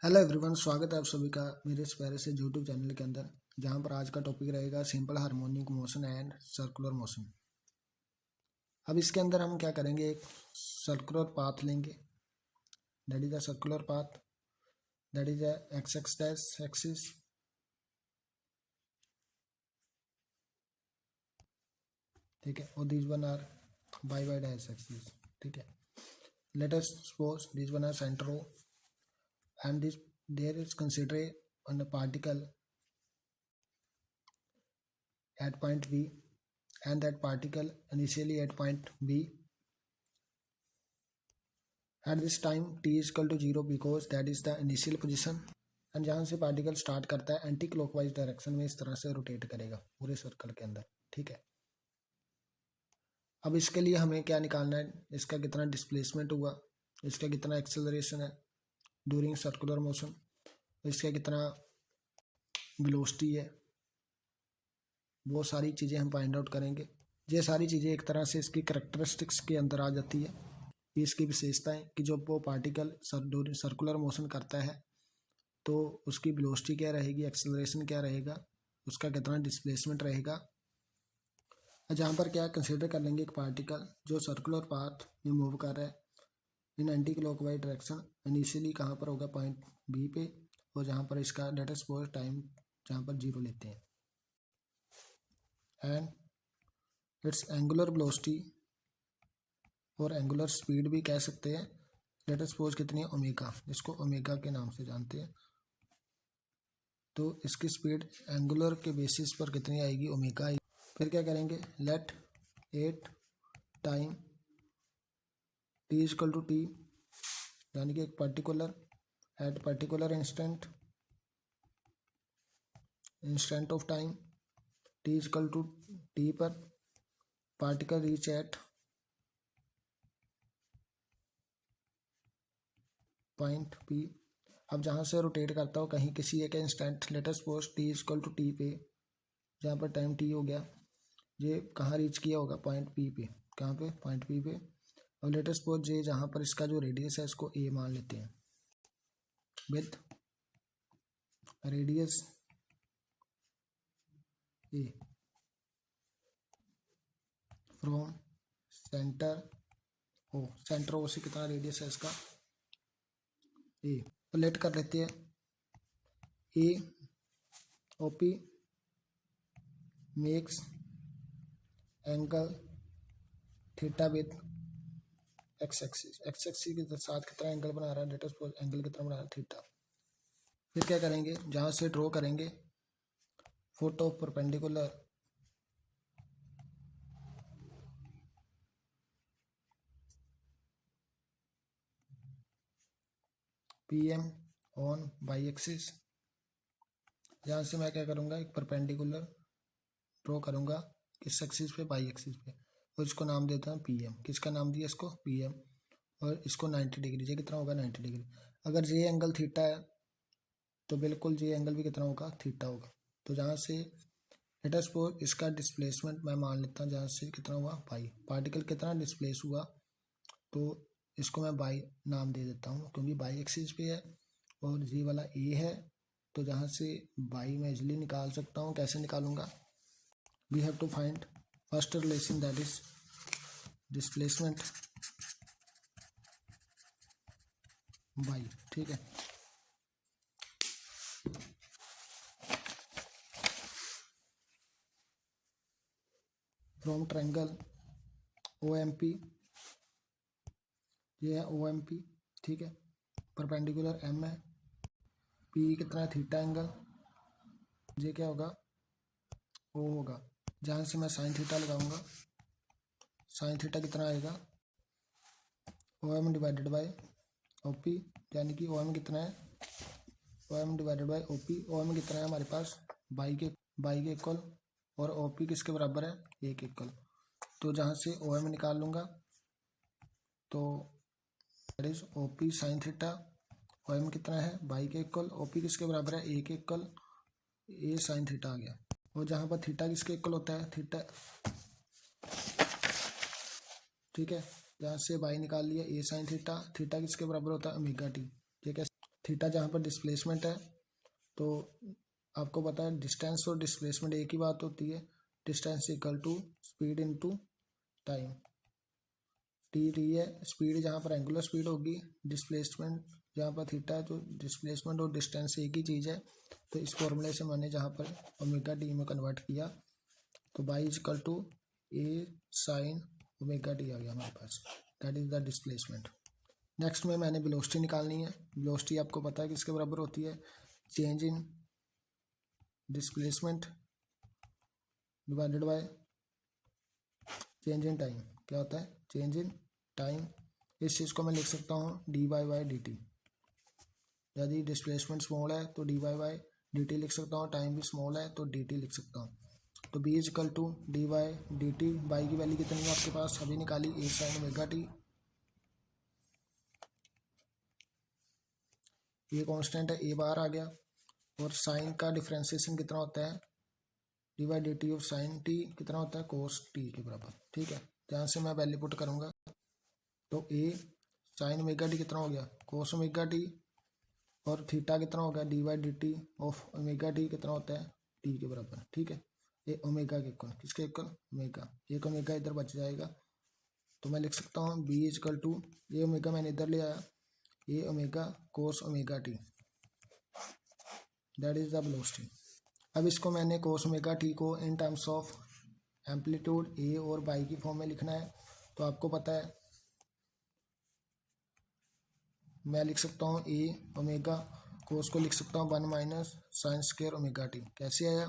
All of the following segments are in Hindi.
हेलो एवरीवन, स्वागत है आप सभी का मेरे इस प्यारे से यूट्यूब चैनल के अंदर, जहां पर आज का टॉपिक रहेगा simple harmonic motion and circular motion. अब इसके अंदर हम क्या करेंगे, एक सर्कुलर पाथ लेंगे, that is the circular path, that is the x x dash axis, ठीक है, और this one are y y dash axis, ठीक है। Let us suppose this one are centre O and this there is consider on a particle at point B and that particle initially at point B at this time t is equal to 0 because that is the initial position। And जहाँ से पार्टिकल स्टार्ट करता है एंटी क्लॉकवाइज डायरेक्शन में इस तरह से रोटेट करेगा पूरे सर्कल के अंदर, ठीक है। अब इसके लिए हमें क्या निकालना है, इसका कितना डिस्प्लेसमेंट हुआ, इसका कितना एक्सेलरेशन है ड्यूरिंग सर्कुलर मोशन, इसका कितना वेलोसिटी है, वो सारी चीज़ें हम फाइंड आउट करेंगे। ये सारी चीज़ें एक तरह से इसकी करेक्टरिस्टिक्स के अंदर आ जाती है, इसकी विशेषताएं कि जब वो पार्टिकल सर्कुलर मोशन करता है तो उसकी वेलोसिटी क्या रहेगी, एक्सेलरेशन क्या रहेगा, उसका कितना डिस्प्लेसमेंट रहेगा। जहाँ पर क्या कंसिडर कर लेंगे, एक पार्टिकल जो सर्कुलर पाथ में मूव कर रहा है इन एंटी क्लॉकवाइज डायरेक्शन, इनिशियली कहाँ पर होगा, पॉइंट बी पे, और जहाँ पर इसका लेट अस सपोज टाइम जहाँ पर 0 लेते हैं, एंड इट्स एंगुलर वेलोसिटी और एंगुलर स्पीड भी कह सकते हैं, लेट अस सपोज कितनी है, ओमेगा, इसको ओमेगा के नाम से जानते हैं। तो इसकी स्पीड एंगुलर के बेसिस पर कितनी आएगी, ओमेगा आएगी। फिर क्या करेंगे, let at time t is equal to t, यानी कि एक particular at particular instant of time t is equal to t पर particle reach at point P. अब जहाँ से रोटेट करता हो कहीं किसी एक instant, let us suppose t is equal to t पे, जहाँ पर टाइम टी हो गया, ये कहाँ रीच किया होगा, पॉइंट पी पे, कहाँ पे, पॉइंट पी पे। और लेट अस सपोज ये जहाँ पर इसका जो रेडियस है इसको ए मान लेते हैं, with radius a from centre O, centre O से कितना रेडियस है इसका, ए। तो लेट कर लेते हैं a O P makes angle theta with x axis के साथ कितना एंगल बना रहा है, लेट अस सपोज एंगल कितना बना रहा है, थीटा। फिर क्या करेंगे, जहाँ से ड्रॉ करेंगे foot of perpendicular P M on y axis, यहाँ से मैं क्या करूँगा, एक परपेंडिकुलर ड्रॉ करूँगा किस एक्सिस पे, बाई एक्सिस पे, और इसको नाम देता हूँ पी एम। किसका नाम दिया इसको, पी एम, और इसको 90 डिग्री, ये कितना होगा, 90 डिग्री। अगर ये एंगल थीटा है तो बिल्कुल ये एंगल भी कितना होगा, थीटा होगा। तो जहाँ से लेट अस सपोज इसका डिस्प्लेसमेंट मैं मान लेता हूँ, जहाँ से कितना हुआ, बाई, पार्टिकल कितना डिस्प्लेस हुआ, तो इसको मैं बाई नाम दे देता हूँ क्योंकि बाई एक्सिस पे है और जी वाला ए है। तो जहाँ से बाई मैं इजिली निकाल सकता हूँ, कैसे निकालूंगा, we have to find first relation, that is displacement y, ठीक है। From triangle O M P, ये है ओ एम पी, ठीक है, परपेंडिकुलर एम है, पी कितना है, थीटा एंगल, ये क्या होगा, ओ होगा। जहाँ से मैं साइन थीटा लगाऊंगा, साइन थीटा कितना आएगा, O M divided by O P, यानी कि ओ एम कितना है, O M divided by O P. O M कितना है हमारे पास, बाई के इक्वल, और ओ पी किसके बराबर है, ए के इक्वल। तो जहाँ से ओ एम निकाल लूँगा तो that is O P sine theta, O M कितना है, बाई के इक्वल, ओ पी किसके बराबर है, ए के इक्वल, ए साइन थीटा आ गया। और जहाँ पर थीटा किसके इक्वल होता है, थीटा, ठीक है, जहाँ से बाई निकाल लिया, ए साइन थीटा, थीटा किसके बराबर होता है, ओमेगा टी, ठीक है। थीटा जहाँ पर डिस्प्लेसमेंट है, तो आपको पता है डिस्टेंस और डिस्प्लेसमेंट एक ही बात होती है। Distance equal to speed into time. T है स्पीड, जहाँ पर एंगुलर स्पीड होगी, डिस्प्लेसमेंट जहाँ पर थीटा है, तो डिस्प्लेसमेंट और डिस्टेंस एक ही चीज़ है। तो इस फॉर्मूले से मैंने जहाँ पर ओमेगा टी में कन्वर्ट किया, तो by equal to a sine omega t आ गया हमारे पास। That is the displacement. Next में मैंने वेलोसिटी निकालनी है। वेलोसिटी आपको पता है किसके बराबर होती है, change in displacement divided by change in time. क्या होता है, चेंज इन टाइम। इस चीज़ को मैं लिख सकता हूँ D Y by D T. यदि डिस्प्लेसमेंट स्मॉल है तो D Y by D T लिख सकता हूँ, टाइम भी स्मॉल है तो डी टी लिख सकता हूँ। तो B is equal to D Y D T. Y की वैल्यू कितनी है आपके पास, अभी निकाली, ए साइन ओमेगा टी। ये कांस्टेंट है, ए बाहर आ गया। और साइन का डिफ्रेंसिएशन कितना होता है, D by D T of sine T कितना होता है, कोस टी के बराबर। ठीक है, जहाँ से मैं वैल्यू पुट करूँगा, तो ए साइन ओमेगा टी कितना हो गया, कोस ओमेगा टी, और थीटा कितना हो गया, D by D T of omega T कितना होता है, टी के बराबर। ठीक है, ये ओमेगा के इक्वल, किसके इक्वल, ओमेगा। एक ओमेगा इधर बच जाएगा, तो मैं लिख सकता हूँ बी इज इक्वल टू, ये ओमेगा मैंने इधर ले आया, ये omega cos omega T, that is the velocity. अब इसको मैंने कोस ओमेगा टी को इन टर्म्स ऑफ एम्पलीट्यूड ए और बाई की फॉर्म में लिखना है। तो आपको पता है मैं लिख सकता हूँ ए ओमेगा कोस को लिख सकता हूँ 1 minus sine square omega T. कैसे आया,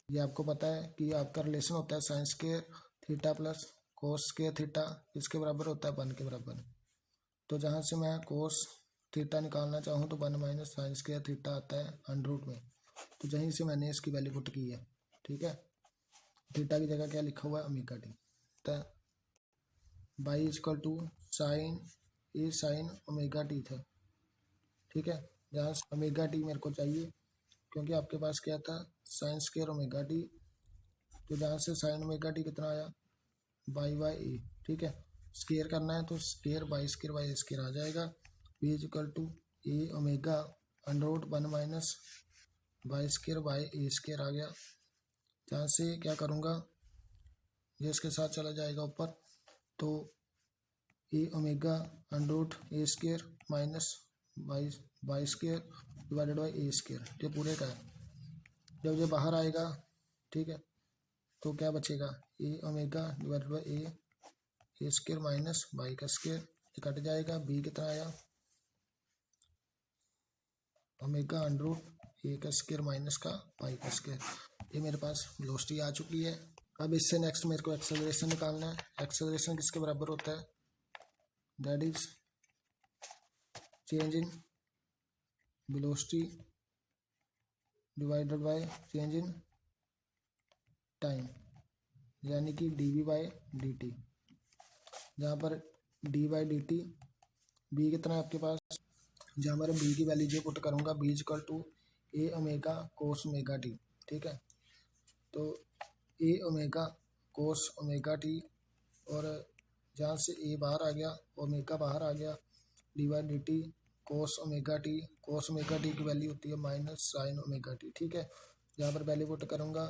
ये आपको पता है कि आपका रिलेशन होता है sine square theta plus cos square theta, इसके बराबर होता है 1 के बराबर। तो जहाँ से मैं कोस थीटा निकालना चाहूँ तो 1 माइनस साइन स्क्वायर थीटा आता है अंडर रूट में। तो यहीं से मैंने इसकी वैल्यू पुट की है। ठीक है, थीटा की जगह क्या लिखा हुआ है, ओमेगा टी। तो by equal to sine A sine omega T था। ठीक है, जहाँ ओमेगा टी मेरे को चाहिए, क्योंकि आपके पास क्या था, साइन स्क्वायर ओमेगा टी। तो जहाँ से साइन ओमेगा टी कितना आया, बाई बाई ए। ठीक है, स्क्वायर करना है तो स्क्वायर बाई स्क्वायर आ जाएगा। V is equal to A omega under root 1 minus y a square आ गया। जहाँ से क्या करूँगा, ये इसके साथ चला जाएगा ऊपर, तो ए omega under root a square minus y square divided by a square, ये पूरे का है। जब ये बाहर आएगा, ठीक है, तो क्या बचेगा, a omega divided by a square minus y का स्क्वायर, ये कट जाएगा। बी कितना आया, ओमेगा अंडर रूट ए का स्क्वायर माइनस का बाई का स्क्वायर। ये मेरे पास वेलोसिटी आ चुकी है। अब इससे नेक्स्ट मेरे को एक्सेलरेशन निकालना है। एक्सेलरेशन किसके बराबर होता है, that is change in velocity divided by change in time, यानी कि D V by D T. जहाँ पर D by D T, B कितना है आपके पास, जहाँ पर बी की वैल्यू जो पुट करूँगा, B equal to A omega cos omega T. ठीक है, तो ए ओमेगा कोस ओमेगा टी, और जहाँ से ए बाहर आ गया, ओमेगा बाहर आ गया, D by D T cos omega T. Cos omega T की वैल्यू होती है माइनस साइन ओमेगा टी। ठीक है, यहाँ पर वैल्यू पुट करूँगा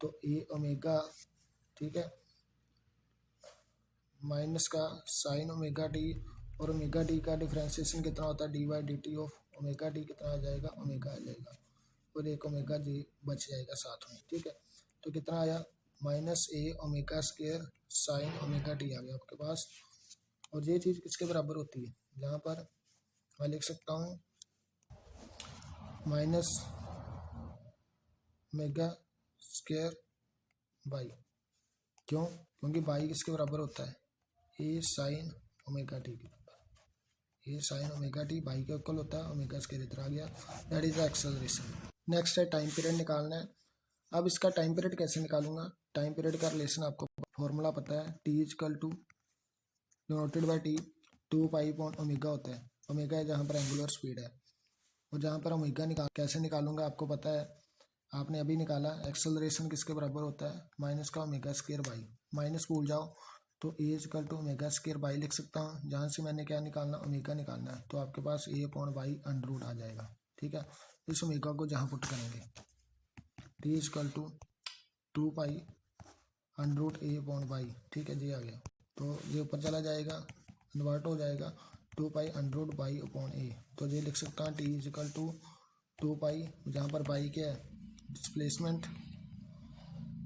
तो ए ओमेगा, ठीक है, माइनस का साइन ओमेगा टी, और ओमेगा टी का डिफ्रेंसिएशन कितना होता है, D by D T of omega T कितना आ जाएगा, ओमेगा आ जाएगा, और एक ओमेगा जी बच जाएगा साथ में। ठीक है, तो कितना आया, minus a omega square sine omega t आ गया आपके पास। और ये चीज़ किसके बराबर होती है, जहाँ पर मैं लिख सकता हूँ माइनस ओमेगा स्क्वायर बाई। क्यों, क्योंकि बाई किसके बराबर होता है, ए साइन ओमेगा टी के बराबर। A sine omega T Y के इक्वल होता है, ओमेगा स्क्वायर इधर आ गया, that is the acceleration. Next है टाइम पीरियड निकालना है। अब इसका टाइम पीरियड कैसे निकालूंगा, टाइम पीरियड का रिलेशन आपको फॉर्मूला पता है, T is equal to denoted by T 2 pi upon omega होता है। ओमेगा है जहाँ पर एंगुलर स्पीड है, और जहाँ पर ओमेगा कैसे निकालूंगा आपको पता है, आपने अभी निकाला। एक्सेलरेशन किसके बराबर होता है, माइनस का ओमेगा स्क्वायर बाई, माइनस भूल जाओ तो a equal to omega square y लिख सकता हूँ, जहाँ से मैंने क्या निकालना, ओमेगा निकालना है, तो आपके पास A upon Y under root आ जाएगा। ठीक है, इस ओमेगा को जहाँ पुट करेंगे, T is equal to 2 pi under root A upon Y. ठीक है जी, आ गया, तो ये ऊपर चला जाएगा, कन्वर्ट हो जाएगा 2 pi under root y upon a. तो ये लिख सकता हूँ टी इजकल टू 2 पाई, जहाँ पर बाई क्या है डिस्प्लेसमेंट,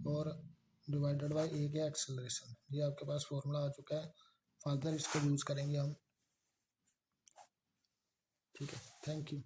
और डिवाइडेड बाई ए क्या एक्सेलरेशन। ये आपके पास फॉर्मूला आ चुका है, फर्दर इसको यूज़ करेंगे हम। ठीक है, थैंक यू।